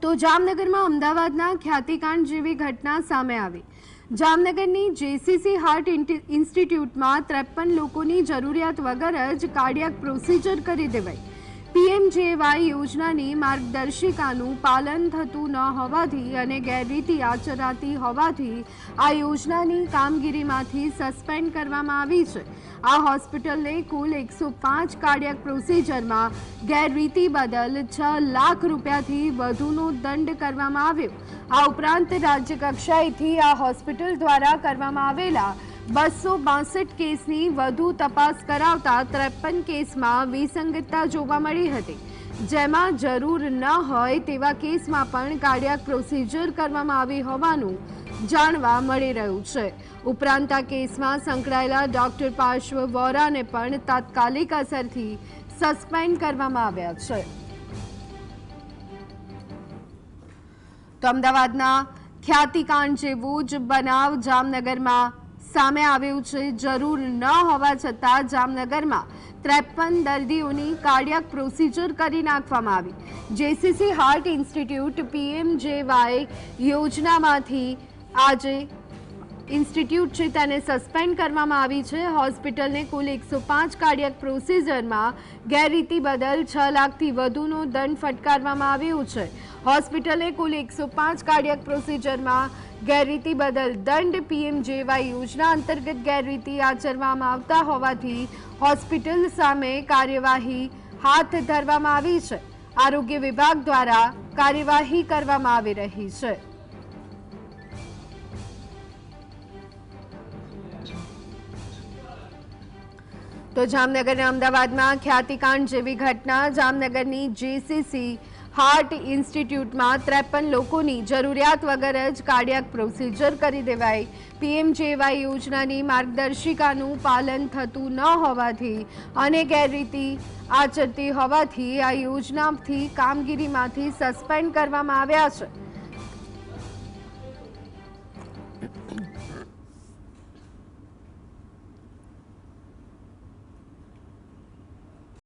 તો જામનગરમાં અમદાવાદના ખ્યાતિકાંડ જેવી ઘટના સામે આવી। જામનગરની જેસીસી હાર્ટ ઇન્સ્ટિટ્યૂટમાં 53 લોકોની જરૂરિયાત વગર જ કાર્ડિયાક પ્રોસિજર કરી દેવાઈ। પીએમજેવાય યોજનાની માર્ગદર્શિકાનું પાલન થતું ન હોવાથી અને ગેરરીતિ આચરાતી હોવાથી આ યોજનાની કામગીરીમાંથી સસ્પેન્ડ કરવામાં આવી છે। આ હોસ્પિટલને કુલ 105 કાર્ડિયાક પ્રોસિજરમાં ગેરરીતિ બદલ 6 લાખ રૂપિયાથી વધુનો દંડ કરવામાં આવ્યો। આ ઉપરાંત રાજ્ય કક્ષાએથી આ હોસ્પિટલ દ્વારા કરવામાં આવેલા 262 કેસની વધુ તપાસ કરાવતા 53 કેસમાં વિસંગતતા જોવા મળી હતી, જેમાં જરૂર ન હોય તેવા કેસમાં પણ કાર્ડિયાક પ્રોસિજર કરવામાં આવી હોવાનું જાણવા મળી રહ્યું છે। ઉપરાંત આ કેસમાં સંકળાયેલા ડોક્ટર પાર્શ્વ વોરાને પણ તાત્કાલિક અસરથી સસ્પેન્ડ કરવામાં આવ્યા છે। તો અમદાવાદના ખ્યાતિકાંડ જેવું જ બનાવ જામનગરમાં સામે આવ્યું છે। જરૂર ન હોવા છતાં જામનગરમાં 53 દર્દીઓની કાર્ડિયાક પ્રોસિજર કરી નાખવામાં આવી। જેસીસી હાર્ટ ઇન્સ્ટિટ્યૂટ પીએમજેવાય યોજનામાંથી આજે ઇન્સ્ટિટ્યૂટ છે તેને સસ્પેન્ડ કરવામાં આવી છે। હોસ્પિટલને કુલ 105 કાર્ડિયાક પ્રોસિજરમાં ગેરરીતિ બદલ 6 લાખથી વધુનો દંડ ફટકારવામાં આવ્યો છે। હોસ્પિટલે કુલ 105 કાર્ડિયાક પ્રોસિજરમાં ગેરરીતિ બદલ દંડ પીએમજેવાય યોજના અંતર્ગત ગેરરીતિ આચરવામાં આવતા હોવાથી હોસ્પિટલ સામે કાર્યવાહી હાથ ધરવામાં આવી છે। આરોગ્ય વિભાગ દ્વારા કાર્યવાહી કરવામાં આવી રહી છે। તો જામનગર અને અમદાવાદમાં ખ્યાતિકાંડ જેવી ઘટના। જામનગરની જેસીસી હાર્ટ ઇન્સ્ટિટ્યૂટમાં 53 લોકોની જરૂરિયાત વગર જ કાર્ડિયાક પ્રોસિજર કરી દેવાઈ। પીએમજેવાય યોજનાની માર્ગદર્શિકાનું પાલન થતું ન હોવાથી અને ગેરરીતિ આચરતી હોવાથી આ યોજનાથી કામગીરીમાંથી સસ્પેન્ડ કરવામાં આવ્યા છે।